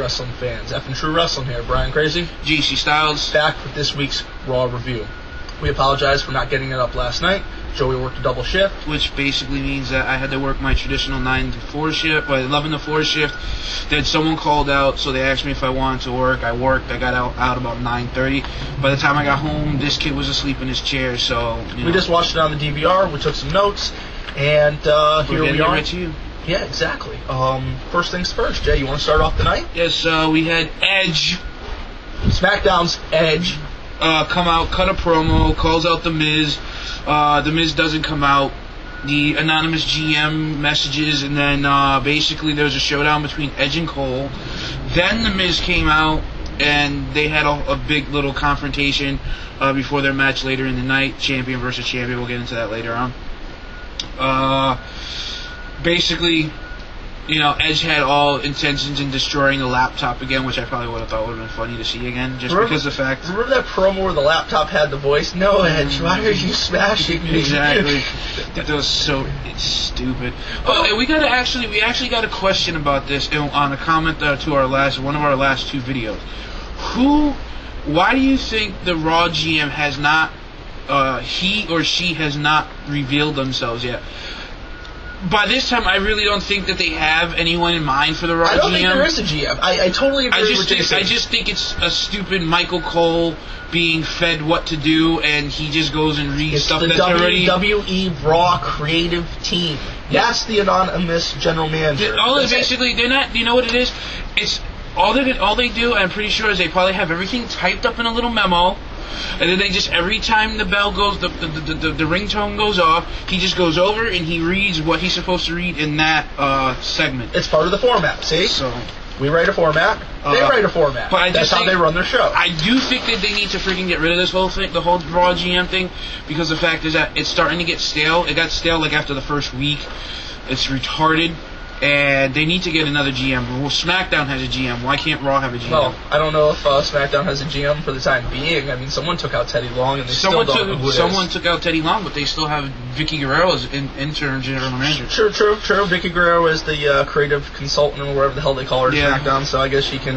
wrestling fans? F and True Wrestling here. Brian Crazy. GC Styles. Back with this week's Raw review. We apologize for not getting it up last night. Joey worked a double shift. Which basically means that I had to work my traditional 9 to 4 shift, 11 to 4 shift. Then someone called out, so they asked me if I wanted to work. I worked. I got out about 9:30. By the time I got home, this kid was asleep in his chair, so... We just watched it on the DVR. We took some notes, and here we are. Right to you. Yeah, exactly. First things first, Jay, you want to start off the night? Yes, we had Edge. SmackDown's Edge. Come out, cut a promo, calls out The Miz. The Miz doesn't come out. The anonymous GM messages, and then basically there was a showdown between Edge and Cole. Then The Miz came out, and they had a big little confrontation before their match later in the night. Champion versus champion. We'll get into that later on. Basically, Edge had all intentions in destroying the laptop again, which I probably would have thought would have been funny to see again, because of the fact... Remember that promo where the laptop had the voice, "No, Edge, why are you smashing me?" Exactly. That was so stupid. Oh, we actually got a question about this on a comment to one of our last 2 videos. Why do you think the Raw GM has not, he or she has not revealed themselves yet? By this time, I really don't think that they have anyone in mind for the Raw GM. I don't think there is a GM. I totally agree with Jason. I just think it's a stupid Michael Cole being fed what to do, and he just goes and reads stuff that's already... It's the WWE Raw creative team. Yeah. That's the anonymous general manager. They're not... You know what it is? It's all they do, I'm pretty sure, is they probably have everything typed up in a little memo. And then they just, every time the bell goes, the ringtone goes off, he just goes over and he reads what he's supposed to read in that segment. It's part of the format, see? So we write a format, they write a format. But that's how they run their show. I do think that they need to freaking get rid of this whole thing, the whole Raw GM thing, because the fact is that it's starting to get stale. It got stale like after the first week. It's retarded. And they need to get another GM. Well, SmackDown has a GM. Why can't Raw have a GM? Well, I don't know if SmackDown has a GM for the time being. I mean, someone took out Teddy Long, and someone took out Teddy Long, but they still have Vicky Guerrero as interim general manager. True. Vicky Guerrero is the creative consultant, or whatever the hell they call her at SmackDown, so I guess she can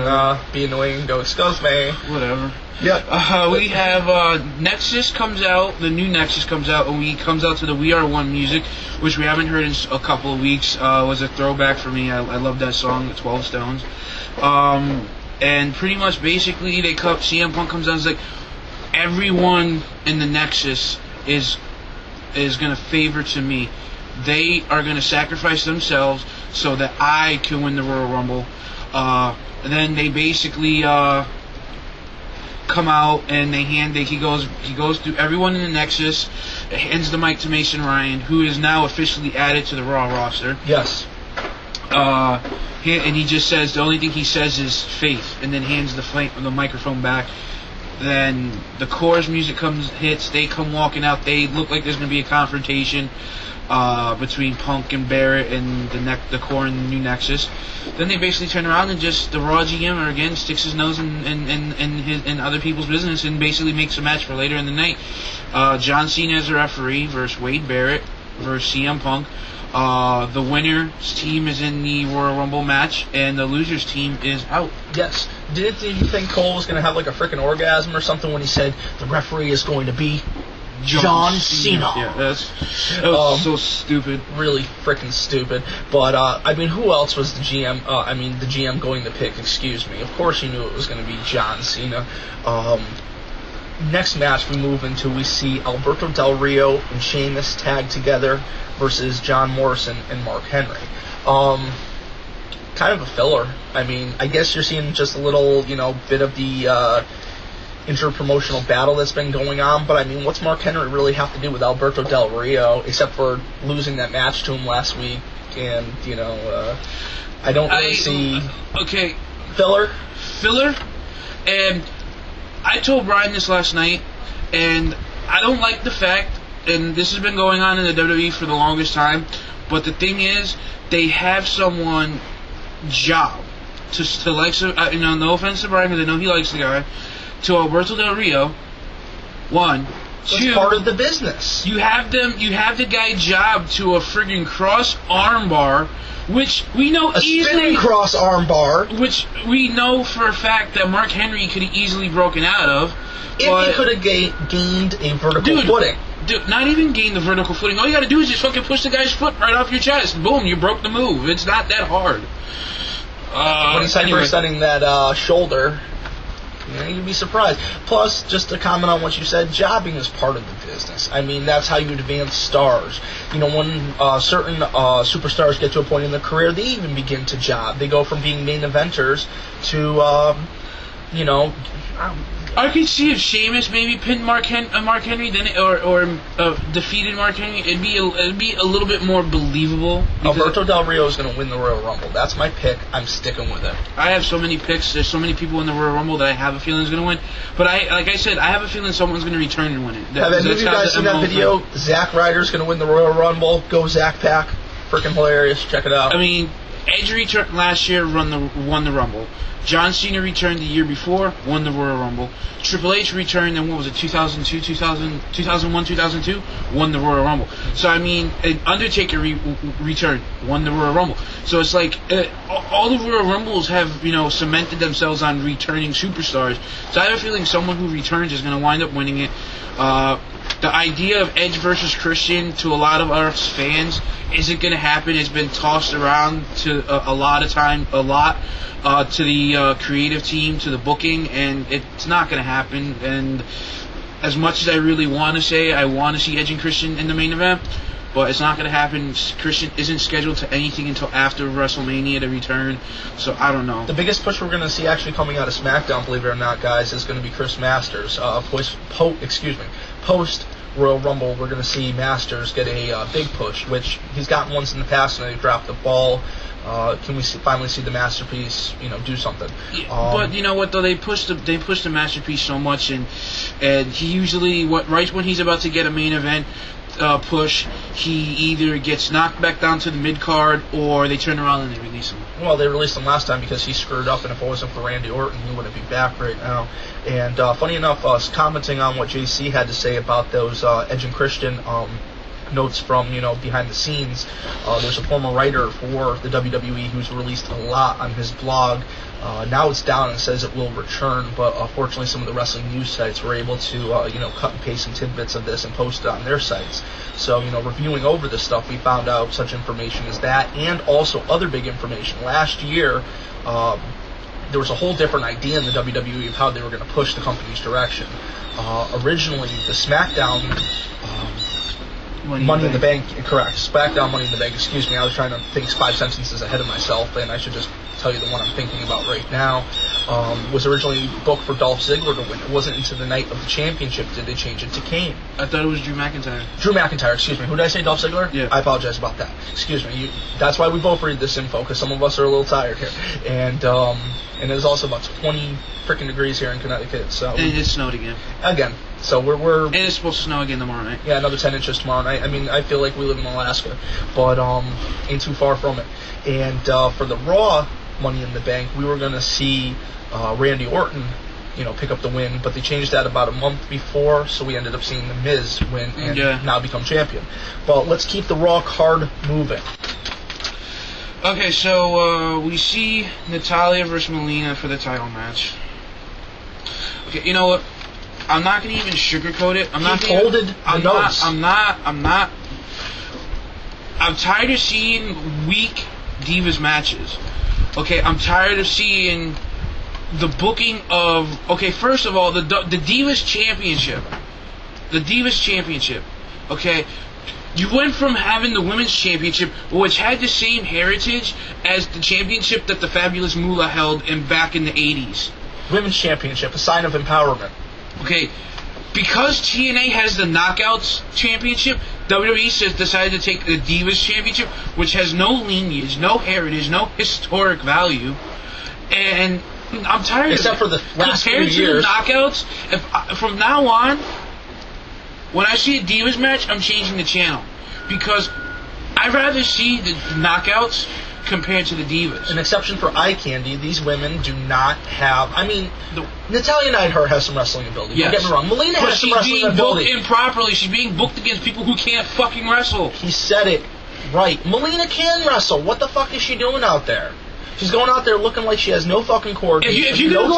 be annoying and go, "Excuse me." Whatever. Yeah. We have Nexus comes out. The new Nexus comes out, and comes out to the We Are One music, which we haven't heard in a couple of weeks. Was a throwback for me. I love that song, the 12 Stones. And pretty much, basically, CM Punk comes out and is like, everyone in the Nexus is going to favor to me. They are going to sacrifice themselves so that I can win the Royal Rumble. And then they basically come out and he goes through everyone in the Nexus, hands the mic to Mason Ryan, who is now officially added to the Raw roster. Yes. And he just says, the only thing he says is faith, and then hands the microphone back. Then the chorus music hits, they come walking out, they look like there's going to be a confrontation between Punk and Barrett and the core and the new Nexus. Then they basically turn around and just, the Raw GM again sticks his nose in other people's business and basically makes a match for later in the night. John Cena as a referee versus Wade Barrett versus CM Punk. The winner's team is in the Royal Rumble match, and the loser's team is out. Yes. Did you think Cole was going to have like a freaking orgasm or something when he said the referee is going to be John Cena? Yeah, that was so stupid. Really freaking stupid. But, I mean, who else was the GM? The GM going to pick, excuse me. Of course you knew it was going to be John Cena. Next match we see Alberto Del Rio and Sheamus tag together versus John Morrison and Mark Henry. Kind of a filler. I mean, I guess you're seeing just a little, bit of the inter-promotional battle that's been going on, but I mean, what's Mark Henry really have to do with Alberto Del Rio, except for losing that match to him last week, and, I don't really see... Okay. Filler? And I told Brian this last night, and I don't like the fact, and this has been going on in the WWE for the longest time, but the thing is, they have someone job to like, no offense to Brian, because I know he likes the guy, to Alberto Del Rio, one, It's part of the business. You have the guy job to a friggin' cross armbar, which we know easily. Spinning cross armbar. Which we know for a fact that Mark Henry could have easily broken out of. If he could have gained a vertical footing. Dude, not even gain the vertical footing. All you gotta do is just fucking push the guy's foot right off your chest. Boom, you broke the move. It's not that hard. When he's setting that shoulder, you'd be surprised. Plus, just to comment on what you said, jobbing is part of the business. I mean, that's how you advance stars. You know, when certain superstars get to a point in their career, they even begin to job. They go from being main eventers to, I could see if Sheamus maybe pinned Mark Henry, then or defeated Mark Henry. It'd be a little bit more believable. Alberto Del Rio is going to win the Royal Rumble. That's my pick. I'm sticking with it. I have so many picks. There's so many people in the Royal Rumble that I have a feeling is going to win. But like I said, I have a feeling someone's going to return and win it. Have any of you guys seen that video? Zack Ryder's going to win the Royal Rumble. Go Zack Pack. Freaking hilarious. Check it out. I mean, Edge returned last year, won the Rumble. John Cena returned the year before, won the Royal Rumble. Triple H returned in, 2002, 2001, 2002, won the Royal Rumble. So, I mean, Undertaker returned, won the Royal Rumble. So it's like, all the Royal Rumbles have, cemented themselves on returning superstars. So I have a feeling someone who returns is going to wind up winning it. The idea of Edge versus Christian, to a lot of us fans, isn't going to happen. It's been tossed around to a lot to the creative team, to the booking, and it's not going to happen. And as much as I really want to say I want to see Edge and Christian in the main event, but it's not going to happen. Christian isn't scheduled to anything until after WrestleMania to return, so I don't know. The biggest push we're going to see actually coming out of SmackDown, believe it or not, guys, is going to be Chris Masters. Post Royal Rumble, we're going to see Masters get a big push, which he's gotten once in the past and they dropped the ball. Can we finally see the masterpiece, do something? But you know what though, they push the masterpiece so much, and he usually right when he's about to get a main event push, he either gets knocked back down to the mid card or they turn around and they release him. Well, they released him last time because he screwed up, and if it wasn't for Randy Orton, he wouldn't be back right now. And funny enough, commenting on what JC had to say about those Edge and Christian notes from behind the scenes, there's a former writer for the WWE who's released a lot on his blog. Now it's down and says it will return, but unfortunately some of the wrestling news sites were able to cut and paste some tidbits of this and post it on their sites. So reviewing over this stuff, we found out such information as that, and also other big information. Last year there was a whole different idea in the WWE of how they were going to push the company's direction. Originally the SmackDown Money in the Bank, correct. SmackDown Money in the Bank, excuse me. I was trying to think 5 sentences ahead of myself, and I should just tell you the one I'm thinking about right now. Was originally booked for Dolph Ziggler to win. It wasn't until the night of the championship did they change it to Kane. I thought it was Drew McIntyre. Drew McIntyre, excuse me. Who did I say, Dolph Ziggler? Yeah. I apologize about that. Excuse me. That's why we both read this info, because some of us are a little tired here. And it's also about 20 freaking degrees here in Connecticut. So and it snowed again. So we're and it's supposed to snow again tomorrow night. Yeah, another 10 inches tomorrow night. I mean, I feel like we live in Alaska, but ain't too far from it. And for the Raw Money in the Bank, we were going to see Randy Orton, pick up the win, but they changed that about a month before, so we ended up seeing The Miz win and now become champion. But let's keep the Raw card moving. Okay, so we see Natalya versus Melina for the title match. Okay, you know what? I'm not gonna even sugarcoat it. I'm tired of seeing weak Divas matches. Okay, I'm tired of seeing the booking of. Okay, first of all, the Divas Championship. The Divas Championship. Okay. You went from having the Women's Championship, which had the same heritage as the championship that the Fabulous Moolah held back in the 80s. Women's Championship, a sign of empowerment. Okay, because TNA has the Knockouts Championship, WWE decided to take the Divas Championship, which has no lineage, no heritage, no historic value, and I'm tired except of it. For the last few years. Compared to the Knockouts, from now on, when I see a Divas match, I'm changing the channel, because I'd rather see the Knockouts compared to the Divas. An exception for eye candy, these women do not have... I mean, Natalya Neidhart has some wrestling ability. Yes. Don't get me wrong. Melina has some wrestling ability. But she's being booked improperly. She's being booked against people who can't fucking wrestle. He said it right. Melina can wrestle. What the fuck is she doing out there? She's going out there looking like she has no fucking coordination. If you're gonna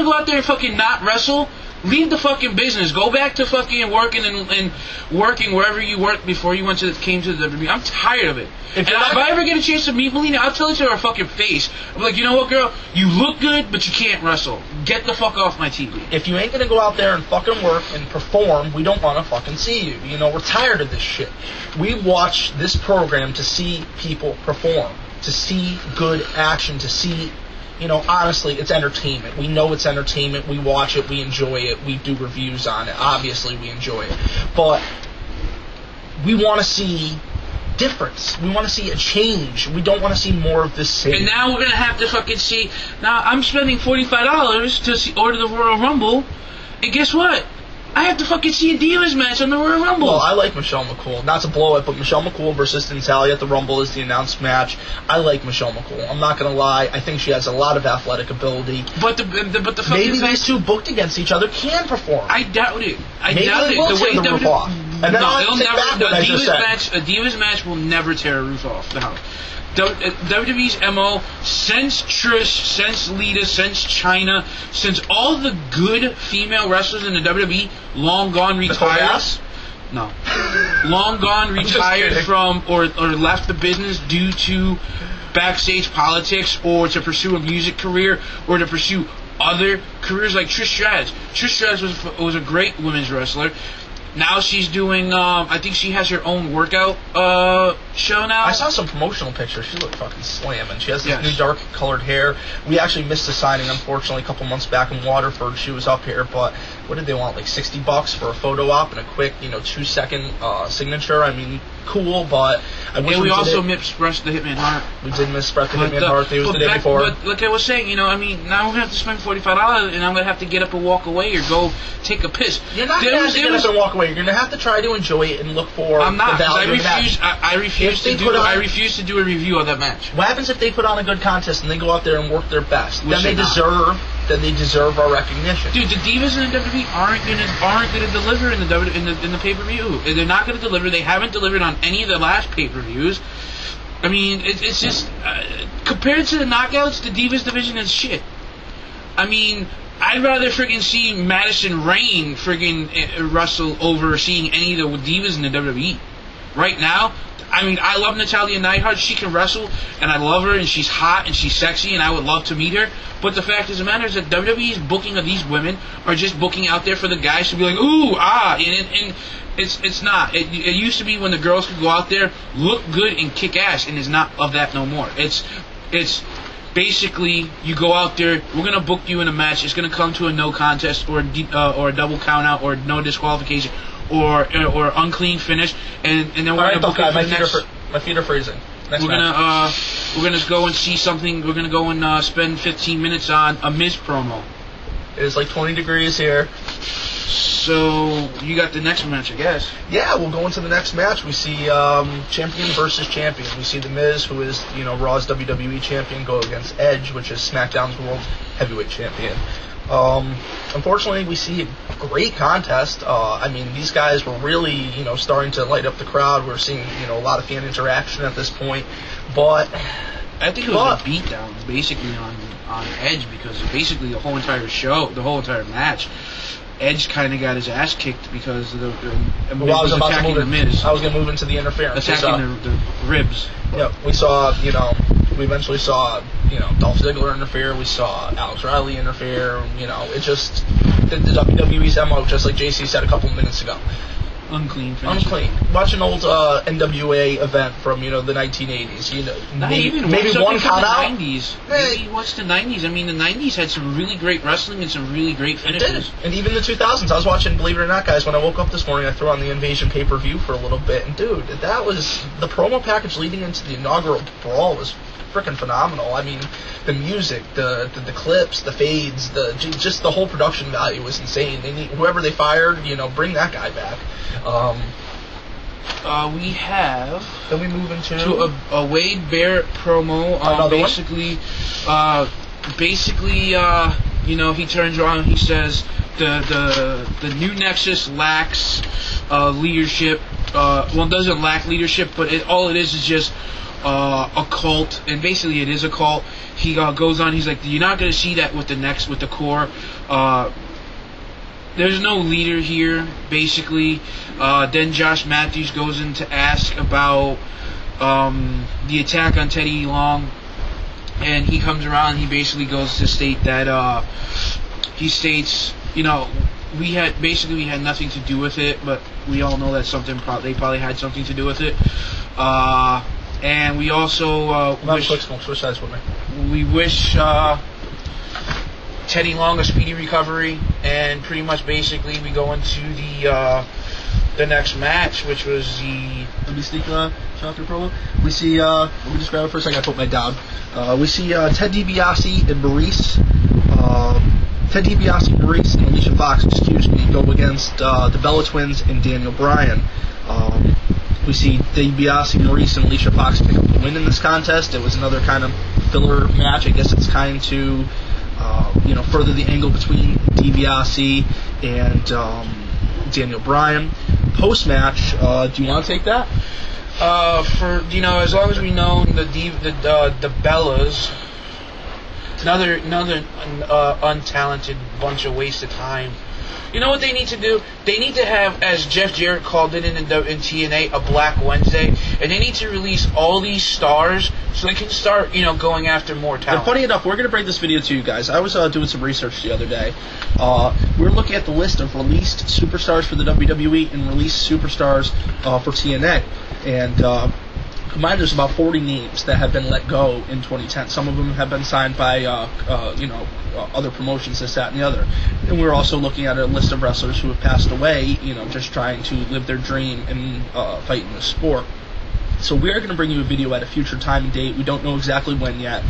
go out there and fucking not wrestle, leave the fucking business. Go back to fucking working and working wherever you worked before you came to the WWE. I'm tired of it. If I ever get a chance to meet Melina, I'll tell it to her fucking face. I'm like, you know what, girl? You look good, but you can't wrestle. Get the fuck off my TV. If you ain't gonna go out there and fucking work and perform, we don't want to fucking see you. You know, we're tired of this shit. We watch this program to see people perform, to see good action, to see... You know, honestly, it's entertainment. We know it's entertainment. We watch it. We enjoy it. We do reviews on it. Obviously, we enjoy it. But we want to see difference. We want to see a change. We don't want to see more of this same. And now we're going to have to fucking see... Now, I'm spending $45 to order the Royal Rumble. And guess what? I have to fucking see a Divas match on the Royal Rumble. Well, I like Michelle McCool. Not to blow it, but Michelle McCool versus Natalya at the Rumble is the announced match. I like Michelle McCool. I'm not going to lie. I think she has a lot of athletic ability. But the fucking maybe these two booked against each other can perform. I doubt it. Maybe they will tear the roof off. And then I'll take back what I just said. A Divas match will never tear a roof off the house. WWE's MO, since Trish, since Lita, since Chyna, since all the good female wrestlers in the WWE long gone retired. No. Long gone retired from or left the business due to backstage politics or to pursue a music career or to pursue other careers like Trish Stratus. Trish Stratus was a great women's wrestler. Now she's doing, I think she has her own workout show now. I saw some promotional pictures. She looked fucking slamming. She has this new dark colored hair. We actually missed a signing, unfortunately, a couple months back in Waterford. She was up here, but what did they want, like $60 for a photo op and a quick, 2-second signature? I mean, cool, but I wish we also mispressed the Hitman Hart. We did mispress the Hitman Hart. It was the day before. But like I was saying, now we're going to have to spend $45 and I'm going to have to get up and walk away or go take a piss. You're not going to have to get up and walk away. You're going to have to try to enjoy it and look for I'm not, the value of the match. I refuse to do a review of that match. What happens if they put on a good contest and they go out there and work their best? Then they deserve our recognition. Dude, the Divas in the WWE aren't gonna deliver in the pay-per-view. They're not gonna deliver. They haven't delivered on any of the last pay-per-views. I mean, it's just compared to the Knockouts, the Divas division is shit. I mean, I'd rather friggin' see Madison Rayne friggin' wrestle over seeing any of the Divas in the WWE. Right now, I mean, I love Natalya Neidhart. She can wrestle, and I love her, and she's hot, and she's sexy, and I would love to meet her. But the fact of the matter is that WWE's booking of these women are just booking out there for the guys to be like, ooh, ah, and it's not. It used to be when the girls could go out there, look good, and kick ass, and it's not of that no more. It's basically, you go out there, we're going to book you in a match, it's going to come to a no contest, or a double count out, or no disqualification, or unclean finish, and then we're going to book you for the next... My feet are freezing. We're gonna go and see something. We're gonna go and spend 15 minutes on a Miz promo. It is like 20 degrees here. So you got the next match, I guess. Yeah, we'll go into the next match. We see champion versus champion. We see The Miz, who is Raw's WWE champion, go against Edge, which is SmackDown's World Heavyweight champion. Unfortunately, we see a great contest. I mean, these guys were really, starting to light up the crowd. We're seeing, a lot of fan interaction at this point. But I think it was a beatdown, basically, on Edge, because basically the whole entire show, the whole entire match, Edge kind of got his ass kicked because of I was going to move into the interference. Attacking the ribs. Yeah, we saw, we eventually saw, Dolph Ziggler interfere. We saw Alex Riley interfere. It just, the WWE's MO, just like JC said a couple minutes ago. Unclean finish. Unclean. Watch an old NWA event from, the 1980s. Maybe one count out. 90s. Maybe watch the 90s. I mean, the 90s had some really great wrestling and some really great finishes. It did. And even the 2000s. I was watching, believe it or not, guys, when I woke up this morning, I threw on the Invasion pay-per-view for a little bit. And, dude, that was, the promo package leading into the inaugural Brawl was freaking phenomenal. I mean, the music, the clips, the fades, just the whole production value was insane. They need, whoever they fired, bring that guy back. we have. Then we move into a Wade Barrett promo. Basically, he turns around and he says the new Nexus lacks leadership. It doesn't lack leadership, but all it is just a cult, and basically it is a cult. He goes on. He's like, you're not going to see that with the core. There's no leader here, basically. Then Josh Matthews goes in to ask about the attack on Teddy Long, and he comes around and he basically goes to state that he states, we had nothing to do with it, but we all know that they probably had something to do with it. And we also switch sides with me. We wish Teddy Long a speedy recovery, and pretty much basically we go into the next match, which was the. Let me sneak shot through promo. We see. Let me just grab it for a second. I put my down. We see Ted DiBiase and Maurice. Ted DiBiase, Maurice, and Alicia Fox, go against the Bella Twins and Daniel Bryan. We see DiBiase, Maurice, and Alicia Fox pick up the win in this contest. It was another kind of filler match. I guess it's kind to, further the angle between DiBiase and Daniel Bryan. Post-match, do you want to take that? As long as we know the Bellas, another untalented bunch of wasted time. You know what they need to do? They need to have, as Jeff Jarrett called it in TNA, a Black Wednesday, and they need to release all these stars so they can start, going after more talent. And funny enough, we're going to bring this video to you guys. I was doing some research the other day. We were looking at the list of released superstars for the WWE and released superstars for TNA, and combined, there's about 40 names that have been let go in 2010. Some of them have been signed by, other promotions, this, that, and the other. And we're also looking at a list of wrestlers who have passed away, just trying to live their dream and fight in the sport. So we are going to bring you a video at a future time and date. We don't know exactly when yet,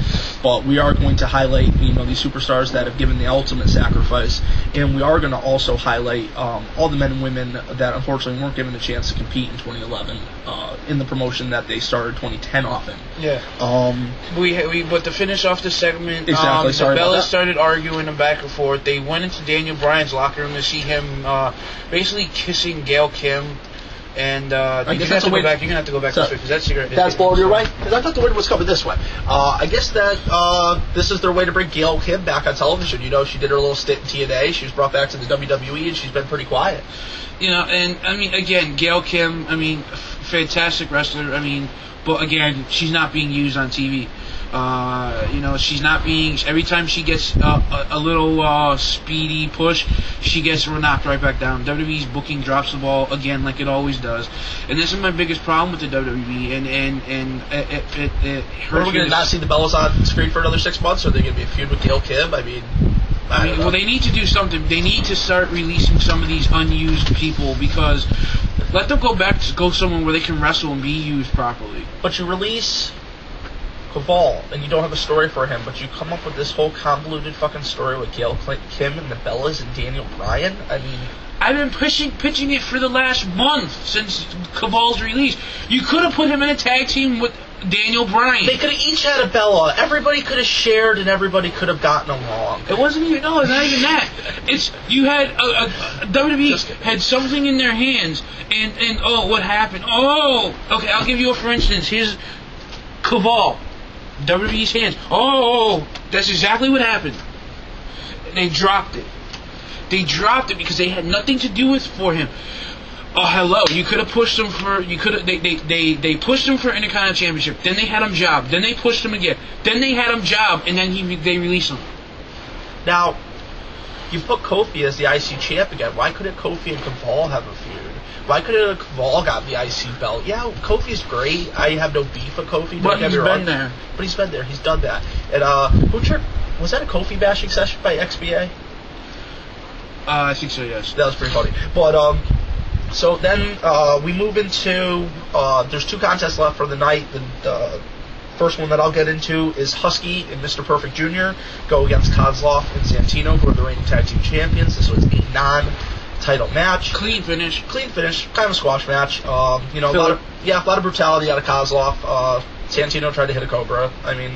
but we are going to highlight, these superstars that have given the ultimate sacrifice, and we are going to also highlight all the men and women that unfortunately weren't given a chance to compete in 2011 in the promotion that they started 2010 off in. Yeah. But to finish off the segment, exactly. The Bellas started arguing and back and forth. They went into Daniel Bryan's locker room to see him basically kissing Gail Kim. And you're going to have to go back this way, because that's your... That's blowing your way? Because I thought the wind was coming this way. I guess that this is their way to bring Gail Kim back on television. She did her little stint in TNA. She was brought back to the WWE, and she's been pretty quiet. And, again, Gail Kim, fantastic wrestler, but again, she's not being used on TV. She's not being... Every time she gets a little speedy push, she gets knocked right back down. WWE's booking drops the ball again, like it always does, and this is my biggest problem with the WWE. And it hurts. Are we going to not see the Bellas on screen for another 6 months? Or are they going to be a feud with Gail Kim? Well, they need to do something. They need to start releasing some of these unused people, because let them go somewhere where they can wrestle and be used properly. But you release Caval, and you don't have a story for him, but you come up with this whole convoluted fucking story with Gail Kim and the Bellas and Daniel Bryan. I've been pitching it for the last month since Caval's release. You could have put him in a tag team with Daniel Bryan. They could have each had a Bella. Everybody could have shared, and everybody could have gotten along. It wasn't even... No, it's not even that. You had a WWE had something in their hands, and what happened? Okay, I'll give you a for instance. Here's Caval. WWE's hands. That's exactly what happened. They dropped it. They dropped it because they had nothing to do with for him. Hello. You could have pushed him for. You could have. They pushed him for Intercontinental Championship. Then they had him job. Then they pushed him again. Then they had him job, and then they released him. Now, you put Kofi as the IC champ again. Why couldn't Kofi and Caval have a feud? Why couldn't Caval got the IC belt? Yeah, Kofi's great. I have no beef with Kofi. But he's been there. But he's been there. He's done that. And was that a Kofi bashing session by XBA? I think so. Yes. That was pretty funny. But so then we move into there's 2 contests left for the night. The first one that I'll get into is Husky and Mr. Perfect Jr. go against Kozlov and Santino, who are the reigning tag team champions. This was a non title match. Clean finish, kind of a squash match. You know, a lot of brutality out of Kozlov. Santino tried to hit a Cobra. I mean,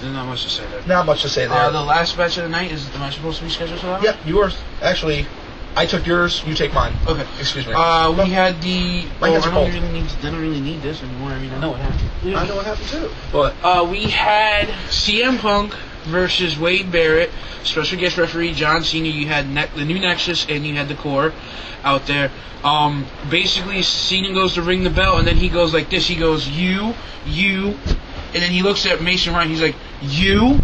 there's not much to say there. Not much to say there. The last match of the night, am I supposed to be scheduled for that? Yep, you were. Actually, I took yours, you take mine. Okay. Excuse me. We had the... My hands are cold. I don't really need this anymore. I mean, I know what happened. Yeah. I know what happened too. But we had CM Punk versus Wade Barrett. Special guest referee John Cena. You had the new Nexus and you had the Core out there. Basically, Cena goes to ring the bell and then he goes like this. He goes, you, and then he looks at Mason Ryan. He's like, you,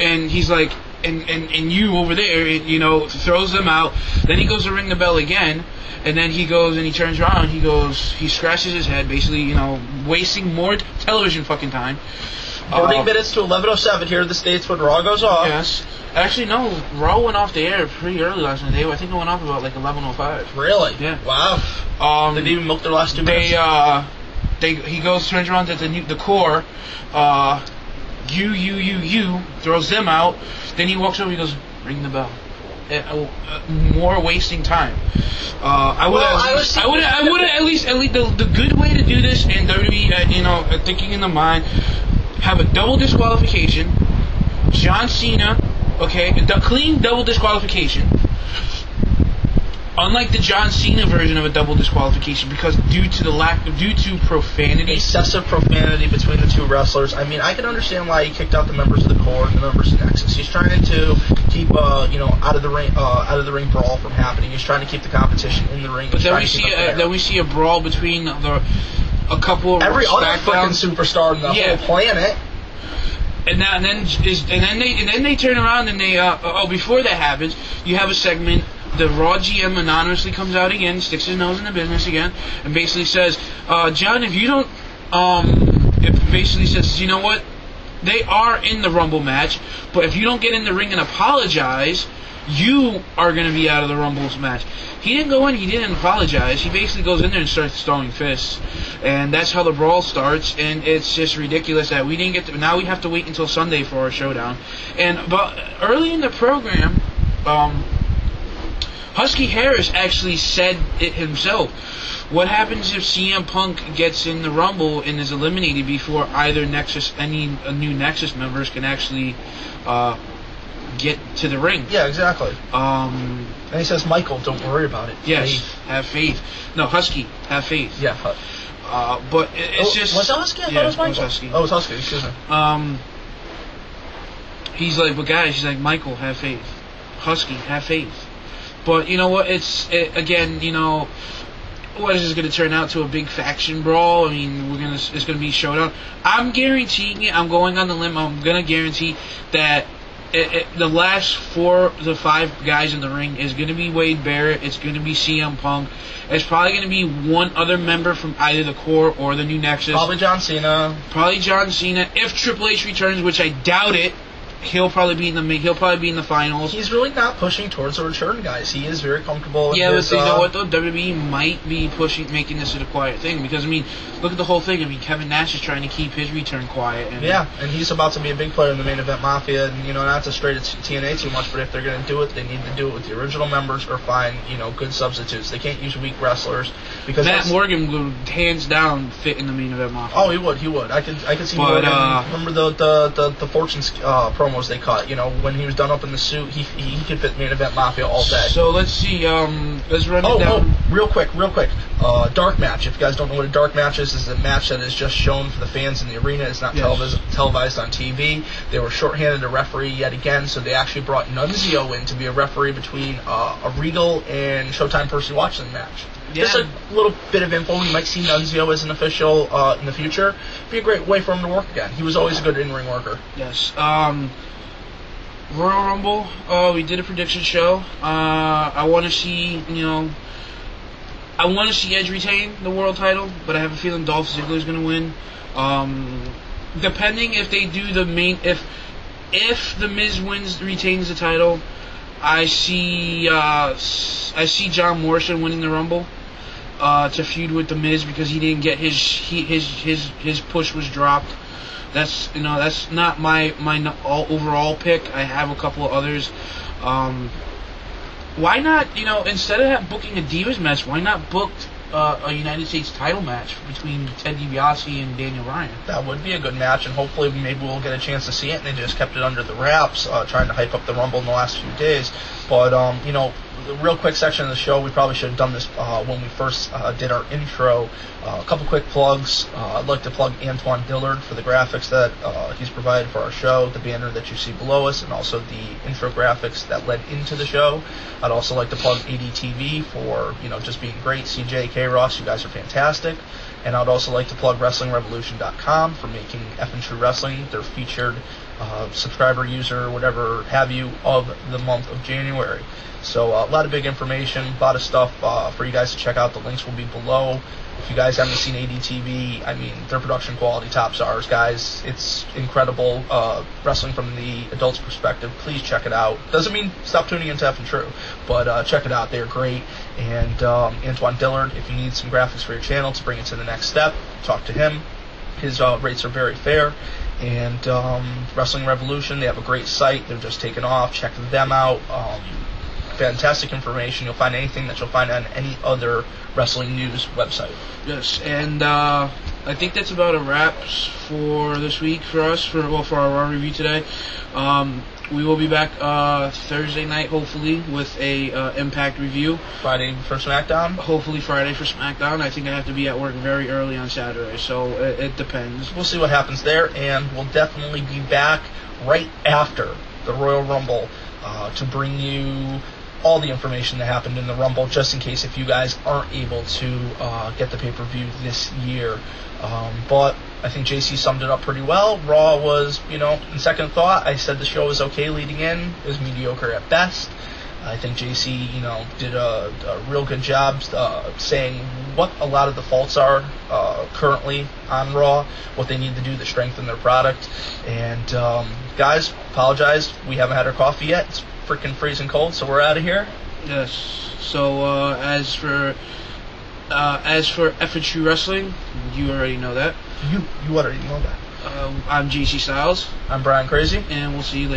and he's like, and you over there, you know, throws them out. Then he goes to ring the bell again, and then he goes and he turns around. He scratches his head, basically, you know, wasting more television fucking time. 40 minutes to 11:07 here in the States when Raw goes off. Yes. Actually, no, Raw went off the air pretty early last night. I think it went off about like 11:05. Really? Yeah. Wow. They didn't even milk their last 2 minutes. He turns around to the Core. You throws them out. Then he walks over. He goes, ring the bell. More wasting time. I would have at least the good way to do this in WWE. You know, thinking in the mind, have a double disqualification. John Cena, okay, a clean double disqualification. Unlike the John Cena version of a double disqualification, because due to profanity, excessive profanity between the two wrestlers. I mean, I can understand why he kicked out the members of the Core and the members of Nexus. He's trying to keep, out of the ring brawl from happening. He's trying to keep the competition in the ring. But then we see a brawl between a couple of every other SmackDown fucking superstar on the whole planet. And then they turn around and they before that happens, you have a segment. The Raw GM anonymously comes out again, sticks his nose in the business again, and basically says, John, if you don't, it basically says, you know what, they are in the Rumble match, but if you don't get in the ring and apologize, you are going to be out of the Rumbles match. He didn't go in, he didn't apologize, he basically goes in there and starts throwing fists, and that's how the brawl starts, and it's just ridiculous that we didn't get to, now we have to wait until Sunday for our showdown. But early in the program, Husky Harris actually said it himself. What happens if CM Punk gets in the Rumble and is eliminated before either new Nexus members can actually get to the ring? Yeah, exactly. And he says, Michael, don't worry about it. Yes, have faith. No, Husky, have faith. Yeah. But it's just... Was it Husky? I thought it was Michael. It was Husky. Oh, it was Husky, excuse me. He's like, but guys, he's like, Michael, have faith. Husky, have faith. But you know what? Again, you know, what is this going to turn out to? A big faction brawl? I mean, it's going to be showdown. I'm guaranteeing it. I'm going on the limb. I'm going to guarantee that the last 4 to 5 guys in the ring is going to be Wade Barrett. It's going to be CM Punk. It's probably going to be one other member from either the Core or the new Nexus. Probably John Cena. If Triple H returns, which I doubt it. He'll probably be in the finals. He's really not pushing towards a return, guys. He is very comfortable. Yeah, but you know what though? WWE might be making this a quiet thing because I mean, look at the whole thing. I mean, Kevin Nash is trying to keep his return quiet. And he's about to be a big player in the main event Mafia. And not to stray to TNA too much, but if they're going to do it, they need to do it with the original members or find good substitutes. They can't use weak wrestlers because Matt Morgan would hands down fit in the main event Mafia. Oh, he would. I could see. But, Morgan. Remember the Fortune's promos they cut. When he was done up in the suit, he could fit main event Mafia all day. So let's see. Let's run it down. Real quick. Dark match. If you guys don't know what a dark match is a match that is just shown for the fans in the arena. It's not televised on TV. They were shorthanded a referee yet again, so they actually brought Nunzio in to be a referee between a Regal and Showtime person watching the match. Yeah. Just a little bit of info. We might see Nunzio as an official in the future. Be a great way for him to work again. He was always a good in-ring worker. Yes. Royal Rumble, we did a prediction show. I want to see, Edge retain the world title, but I have a feeling Dolph Ziggler is going to win. Depending if they do the main, if the Miz retains the title, I see John Morrison winning the Rumble to feud with the Miz because he didn't get his push was dropped. That's not my overall pick. I have a couple of others. why not, instead of booking a Divas match, why not book a United States title match between Ted DiBiase and Daniel Bryan? That would be a good match, and hopefully maybe we'll get a chance to see it, and they just kept it under the wraps, trying to hype up the Rumble in the last few days. But, the real quick section of the show, we probably should have done this when we first did our intro. A couple quick plugs. I'd like to plug Antoine Dillard for the graphics that he's provided for our show, the banner that you see below us, and also the infographics that led into the show. I'd also like to plug ADTV for, just being great. CJ, K-Ross, you guys are fantastic. And I'd also like to plug WrestlingRevolution.com for making F and True Wrestling their featured subscriber, user, whatever have you, of the month of January. So a lot of big information, a lot of stuff for you guys to check out. The links will be below. If you guys haven't seen ADTV, I mean, their production quality tops ours, guys. It's incredible. Wrestling from the adult's perspective. Please check it out. Doesn't mean stop tuning into F and True, but check it out. They're great. And Antoine Dillard, if you need some graphics for your channel to bring it to the next step, talk to him. His rates are very fair. And Wrestling Revolution, they have a great site. They're just taking off. Check them out. Fantastic information. You'll find anything that you'll find on any other wrestling news website. Yes, and I think that's about a wrap for this week for us, for our Raw review today. We will be back Thursday night, hopefully, with a Impact review. Friday for SmackDown? Hopefully Friday for SmackDown. I think I have to be at work very early on Saturday, so it depends. We'll see what happens there, and we'll definitely be back right after the Royal Rumble to bring you all the information that happened in the Rumble, just in case if you guys aren't able to get the pay-per-view this year. But I think JC summed it up pretty well. Raw was, in second thought, I said the show was okay leading in. It was mediocre at best. I think JC, did a real good job saying what a lot of the faults are currently on Raw, what they need to do to strengthen their product. And guys, apologize, we haven't had our coffee yet. It's freaking freezing cold, so we're out of here. Yes. So as for F and True Wrestling, you already know that. You already know that. I'm JC Styles. I'm Brian Crazy. And we'll see you later.